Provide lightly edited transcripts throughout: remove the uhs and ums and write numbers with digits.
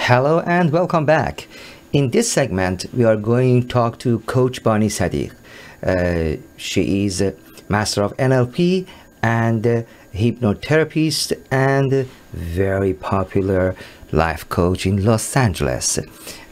Hello and welcome back. In this segment, we are going to talk to Coach Bonnie Sadigh. She is a Master of NLP and hypnotherapist and very popular life coach in Los Angeles.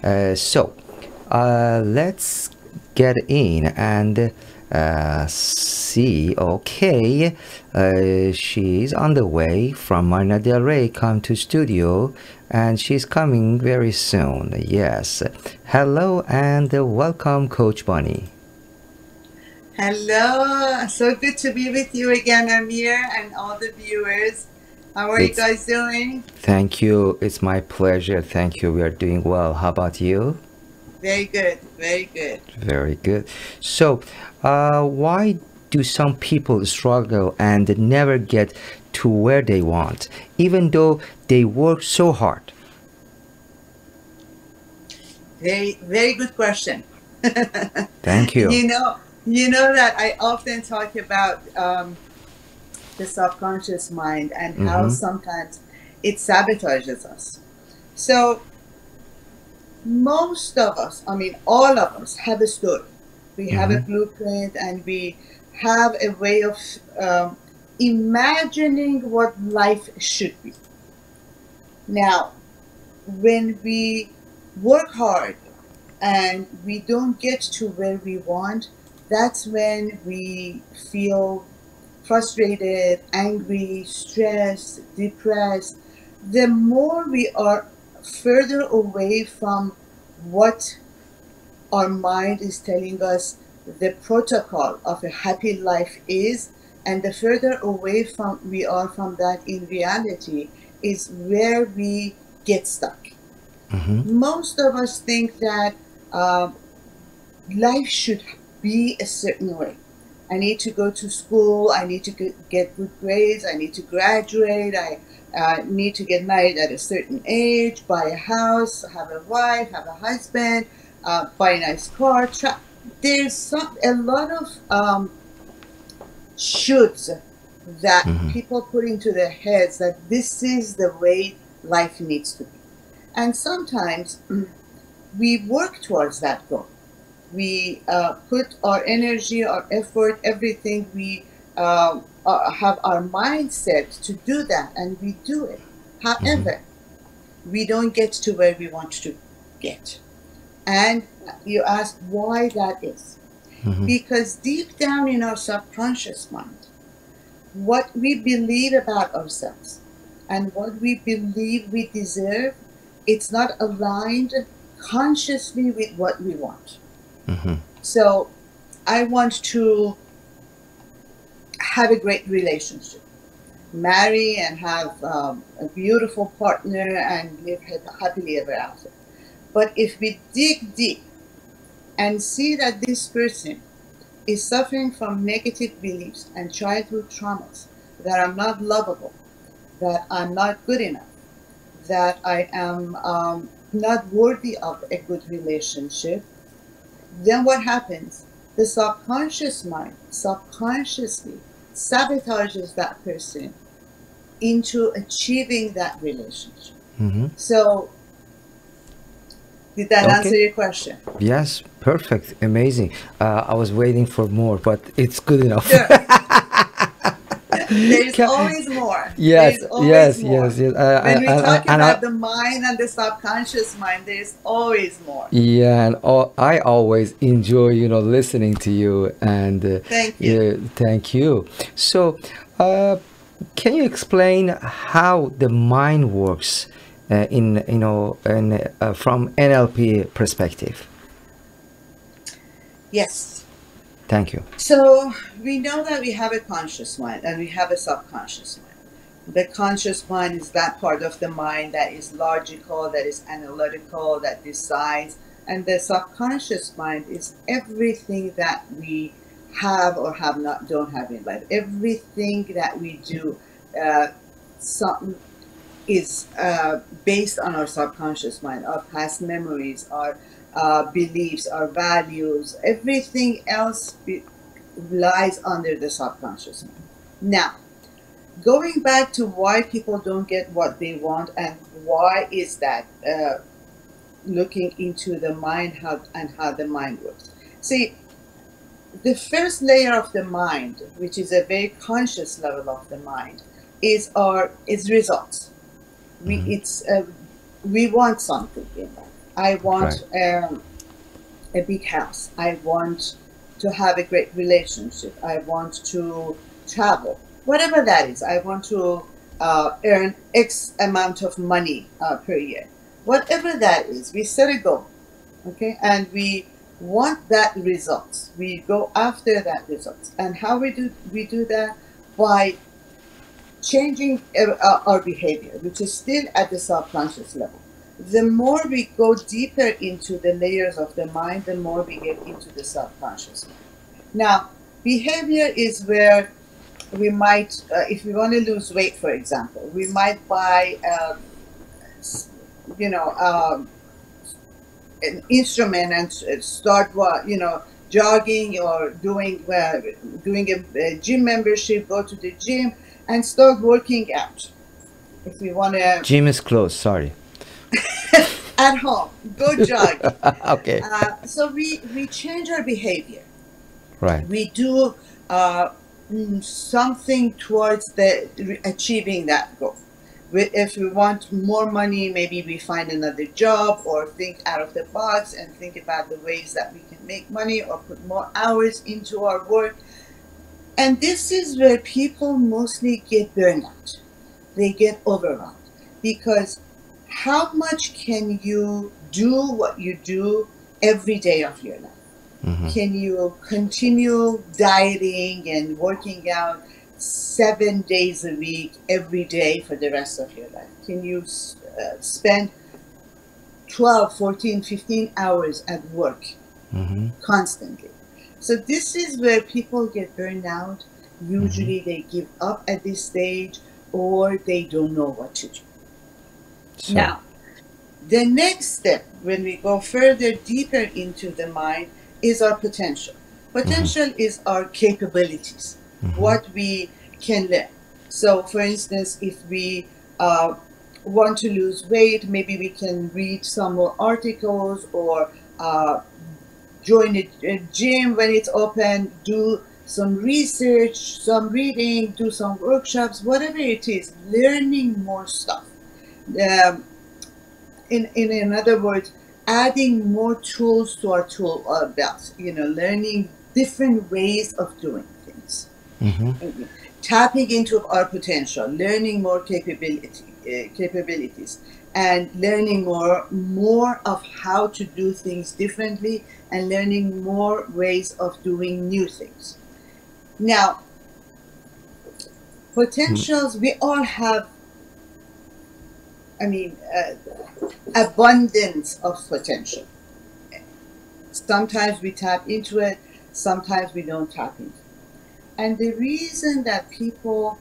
Let's get in and see. Okay, she's on the way from Marina Del Rey, come to studio, and she's coming very soon. Yes. Hello and welcome, Coach Bonnie. Hello, so good to be with you again, Amir, and all the viewers. How are you guys doing? Thank you. It's my pleasure. Thank you. We are doing well. How about you? Very good, very good. Very good. So, why do some people struggle and never get to where they want, even though they work so hard? Very good question. Thank you. You know that I often talk about the subconscious mind and how sometimes it sabotages us. So most of us, I mean all of us, have a story. We have a blueprint and we have a way of imagining what life should be. Now, when we work hard and we don't get to where we want, that's when we feel frustrated, angry, stressed, depressed. The more we are further away from what our mind is telling us the protocol of a happy life is, and the further away from we are from that in reality is where we get stuck. Most of us think that life should be a certain way. I need to go to school, I need to get good grades, I need to graduate, I need to get married at a certain age, buy a house, have a wife, have a husband, buy a nice car. There's a lot of shoulds that people put into their heads that this is the way life needs to be. And sometimes we work towards that goal. We put our energy, our effort, everything, we have our mindset to do that, and we do it. However, we don't get to where we want to get. And you ask why that is. Because deep down in our subconscious mind, what we believe about ourselves and what we believe we deserve, it's not aligned consciously with what we want. So I want to have a great relationship, marry and have a beautiful partner and live happily ever after. But if we dig deep and see that this person is suffering from negative beliefs and childhood traumas, that I'm not lovable, that I'm not good enough, that I am not worthy of a good relationship, then what happens? The subconscious mind subconsciously sabotages that person into achieving that relationship. So, did that answer your question? Yes, perfect, amazing. I was waiting for more, but it's good enough. Sure. There's always more. Yes, There's always yes, more. yes, yes. When we talk about the mind and the subconscious mind, there's always more. Yeah, and I always enjoy, listening to you. And thank you. Thank you. So, can you explain how the mind works from NLP perspective? Yes. Thank you. So we know that we have a conscious mind and we have a subconscious mind. The conscious mind is that part of the mind that is logical, that is analytical, that decides. And the subconscious mind is everything that we have or don't have in life. Everything that we do is based on our subconscious mind, our past memories, our beliefs, our values, everything else lies under the subconscious mind. Now, going back to why people don't get what they want and why is that, looking into the mind, how the mind works. See, the first layer of the mind, which is a very conscious level of the mind, is results. We want something in life. I want a big house. I want to have a great relationship. I want to travel. Whatever that is, I want to earn X amount of money per year. Whatever that is, we set a goal, okay, and we want that results. We go after that results, and how we do that by changing our behavior, which is still at the subconscious level. The more we go deeper into the layers of the mind, the more we get into the subconscious mind. Now, behavior is where we might, if we want to lose weight, for example, we might buy, an instrument and start, jogging or doing a gym membership, go to the gym and start working out. If we want to... Gym is closed, sorry. At home, go jog. Okay. So we change our behavior. Right. We do something towards achieving that goal. If we want more money, maybe we find another job or think out of the box and think about the ways that we can make money or put more hours into our work. And this is where people mostly get burnout. They get overwhelmed because how much can you do what you do every day of your life? Mm-hmm. Can you continue dieting and working out 7 days a week, every day for the rest of your life? Can you spend 12, 14, 15 hours at work constantly? So this is where people get burned out. Usually they give up at this stage or they don't know what to do. So. Now, the next step, when we go further deeper into the mind, is our potential. Potential is our capabilities, what we can learn. So, for instance, if we want to lose weight, maybe we can read some more articles or join a gym when it's open, do some research, some reading, do some workshops, whatever it is, learning more stuff. In other words, adding more tools to our tool belt, learning different ways of doing things. Tapping into our potential, learning more capabilities, and learning more of how to do things differently and learning more ways of doing new things. Now, potentials, we all have, abundance of potential. Sometimes we tap into it, sometimes we don't tap into it. And the reason that people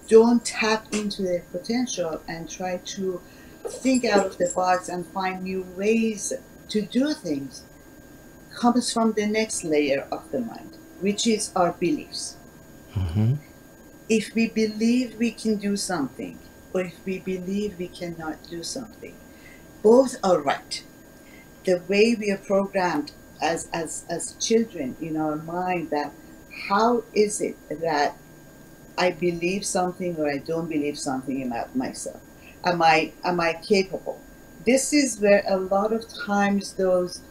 don't tap into their potential and try to think out of the box and find new ways to do things comes from the next layer of the mind, which is our beliefs. If we believe we can do something, or if we believe we cannot do something, both are right. The way we are programmed as children in our mind, that how is it that I believe something or I don't believe something about myself? Am I capable? This is where a lot of times those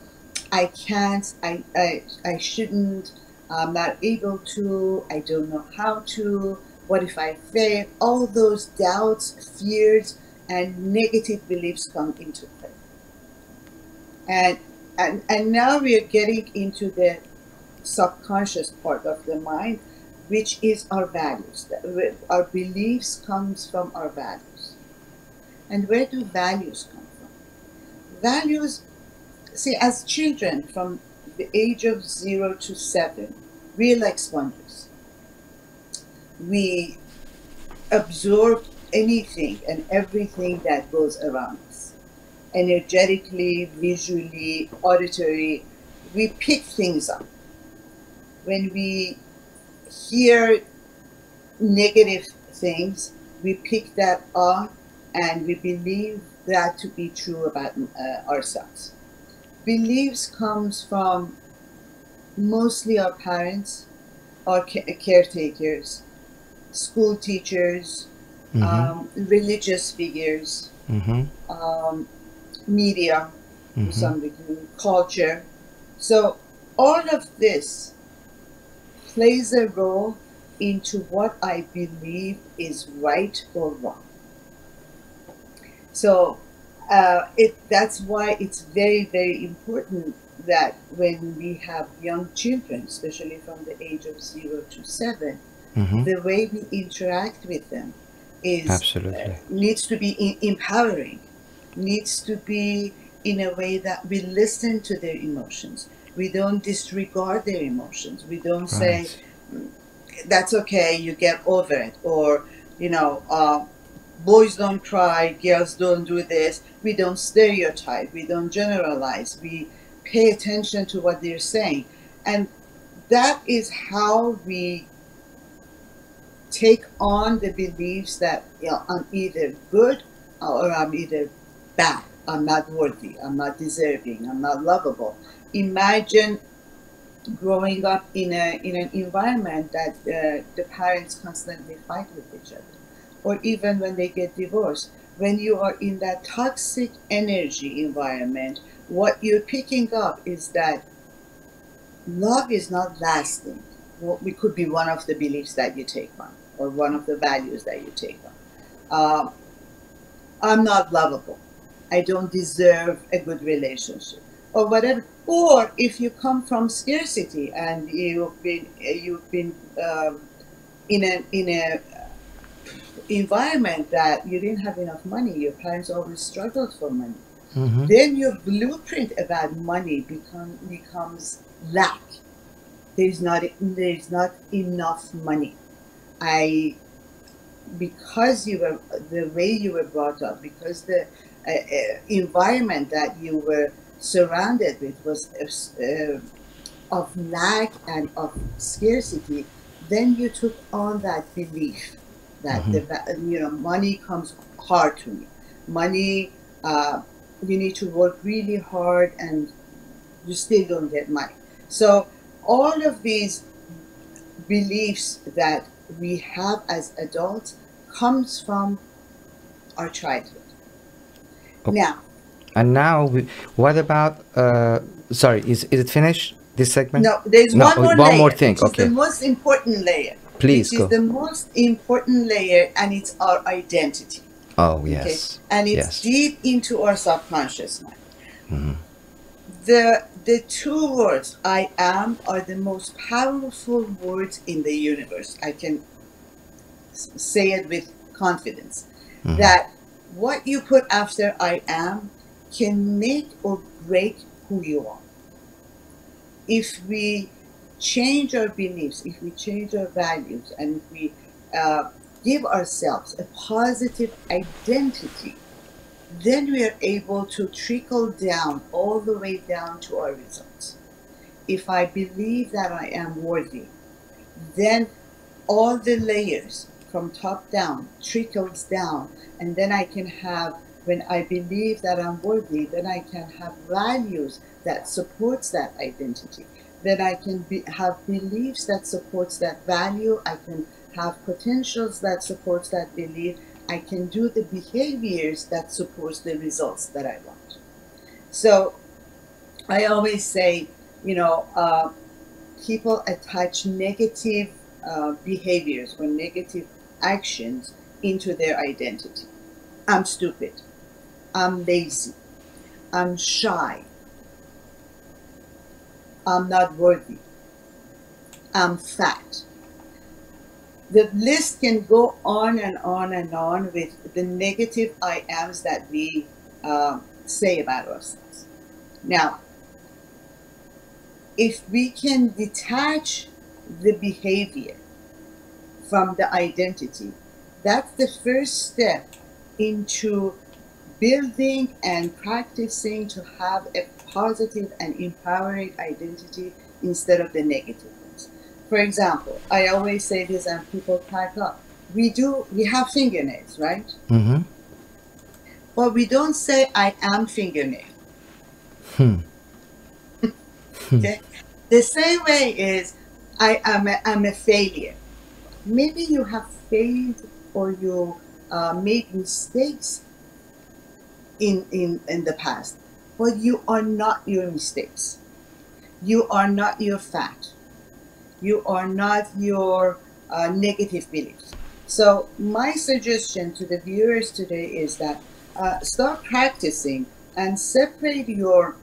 I can't, I shouldn't, I'm not able to, I don't know how to, what if I fail? All those doubts, fears, and negative beliefs come into play. And now we are getting into the subconscious part of the mind, which is our values. Our beliefs comes from our values. And where do values come from? Values, see, as children from the age of 0 to 7, we're like sponges. We absorb anything and everything that goes around us. Energetically, visually, auditory, we pick things up. When we hear negative things, we pick that up and we believe that to be true about ourselves. Beliefs comes from mostly our parents, our caretakers, school teachers, Mm-hmm. religious figures, Mm-hmm. media to Mm-hmm. some degree, culture. So all of this plays a role into what I believe is right or wrong. So that's why it's very, very important that when we have young children, especially from the age of 0 to 7, Mm-hmm. the way we interact with them is Absolutely. needs to be empowering, needs to be in a way that we listen to their emotions. We don't disregard their emotions. We don't say, Right. that's okay, you get over it, or you know boys don't cry, girls don't do this. We don't stereotype, we don't generalize, we pay attention to what they're saying. And that is how we take on the beliefs that, I'm either good or I'm either bad, I'm not worthy, I'm not deserving, I'm not lovable. Imagine growing up in an environment that the parents constantly fight with each other, or even when they get divorced. When you are in that toxic energy environment, what you're picking up is that love is not lasting. Well, it could be one of the beliefs that you take on, or one of the values that you take on. I'm not lovable. I don't deserve a good relationship, or whatever. Or if you come from scarcity and you've been in a environment that you didn't have enough money, your parents always struggled for money, Mm-hmm. then your blueprint about money becomes lack. There's not enough money. I Because you were the way you were brought up, because the environment that you were surrounded with was of lack and of scarcity, then you took on that belief that Mm-hmm. money comes hard to me. Money, you need to work really hard, and you still don't get money. So all of these beliefs that we have as adults comes from our childhood. Okay. Now, And now, what about? Sorry, is it finished? This segment? no, there's No, one more one more layer, thing. which is the Okay, most important layer, please which is go. the most important layer, and it's our identity. Oh Okay, yes, and it's yes. deep into our subconscious mind. Mm-hmm. The two words "I am" are the most powerful words in the universe. I can say it with confidence Mm-hmm. that what you put after "I am" can make or break who you are. If we change our beliefs, if we change our values, and if we give ourselves a positive identity, then we are able to trickle down all the way down to our results. If I believe that I am worthy, then all the layers from top down trickles down, and then I can have, when I believe that I'm worthy, then I can have values that supports that identity. Then I can have beliefs that supports that value. I can have potentials that supports that belief. I can do the behaviors that supports the results that I want. So I always say, you know, people attach negative behaviors or negative actions into their identity. I'm stupid. I'm lazy. I'm shy. I'm not worthy. I'm fat. The list can go on and on and on with the negative I ams that we say about ourselves. Now, if we can detach the behavior from the identity, that's the first step into building and practicing to have a positive and empowering identity instead of the negative ones. For example, I always say this and people crack up. We have fingernails, right? Mm-hmm. But we don't say I am fingernail. Okay? The same way is I'm a failure. Maybe you have failed or you made mistakes in the past, but you are not your mistakes. You are not your fat. You are not your negative beliefs. So my suggestion to the viewers today is that start practicing and separate your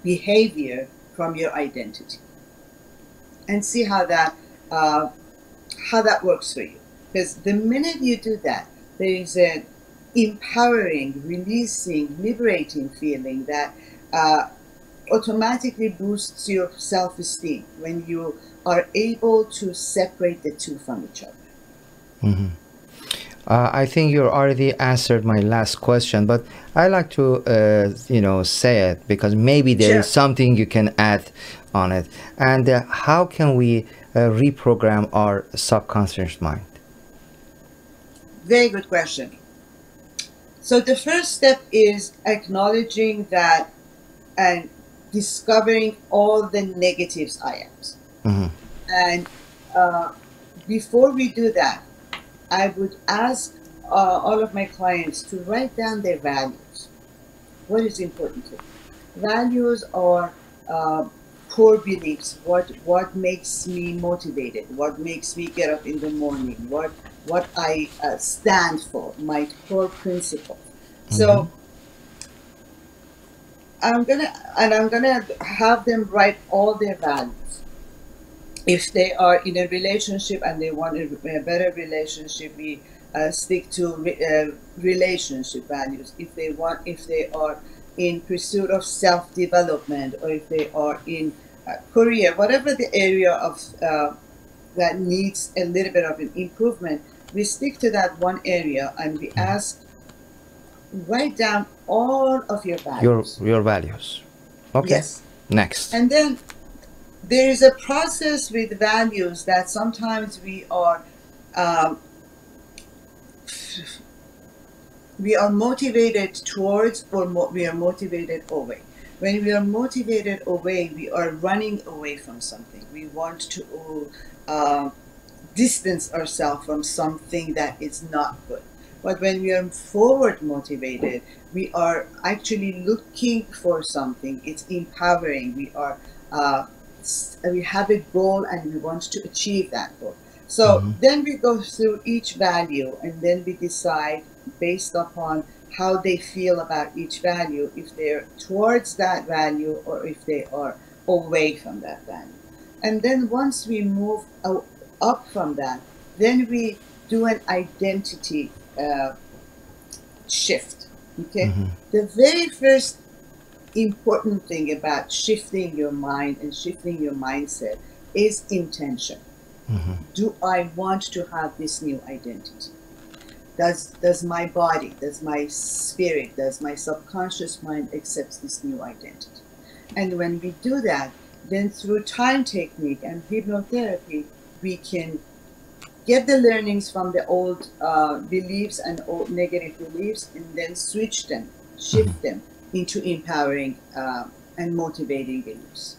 behavior from your identity, and see how that works for you. Because the minute you do that, there is an empowering, releasing, liberating feeling that automatically boosts your self-esteem when you are able to separate the two from each other. Mm-hmm. I think you already answered my last question, but I like to, say it because maybe there is something you can add on it. And how can we reprogram our subconscious mind? Very good question. So the first step is acknowledging that and discovering all the negatives I am. And before we do that, I would ask all of my clients to write down their values. What is important to them? Values are core beliefs. What makes me motivated? What makes me get up in the morning? What I stand for? My core principles. So I'm gonna have them write all their values. If they are in a relationship and they want a better relationship, we stick to relationship values. If they are in pursuit of self-development, or if they are in career, whatever the area of that needs a little bit of an improvement, we stick to that one area and we ask, write down all of your values. Your values. Okay. Yes. Next. And then there is a process with values that sometimes we are motivated towards, or we are motivated away. When we are motivated away, we are running away from something. We want to distance ourselves from something that is not good. But when we are forward motivated, we are actually looking for something. It's empowering. We have a goal and we want to achieve that goal. So then we go through each value and then we decide based upon how they feel about each value, if they're towards that value or if they are away from that value. And then once we move up from that, then we do an identity shift. Okay. The very first important thing about shifting your mind and shifting your mindset is intention. Do I want to have this new identity? Does my body, does my spirit, does my subconscious mind accept this new identity? And when we do that, then through time technique and hypnotherapy, we can get the learnings from the old beliefs and old negative beliefs, and then switch them, shift them into empowering and motivating beliefs.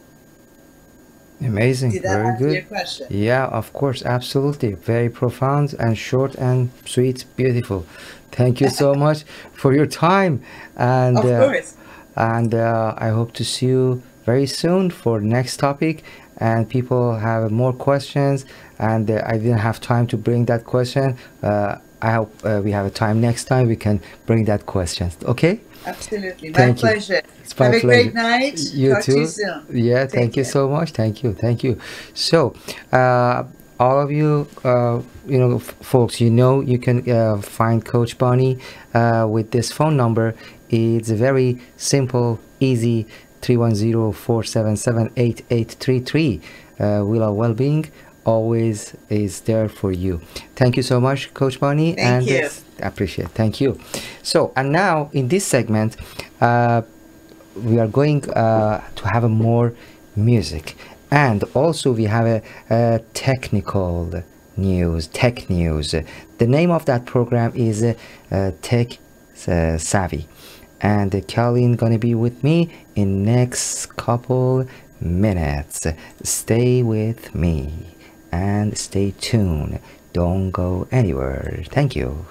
Amazing. Did that Very answer good. your question? Yeah, of course, absolutely. Very profound and short and sweet, beautiful. Thank you so much for your time. And of course. And I hope to see you very soon for next topic. And people have more questions, and I didn't have time to bring that question. I hope we have a time next time we can bring that question. Okay? Absolutely. My Thank pleasure. It's my Have a pleasure. great night. You Talk too. to you soon. Yeah, thank you so much. Thank you. So, all of you, folks, you can find Coach Bonnie with this phone number. It's very simple, easy. 310-477-8833. Willow Wellbeing always is there for you. Thank you so much, Coach Bonnie. Thank you. Appreciate it. Thank you. So, and now in this segment, we are going to have more music. And also we have a technical news, tech news. The name of that program is Tech Savvy. And Colleen gonna be with me in next couple minutes. Stay with me and stay tuned. Don't go anywhere. Thank you.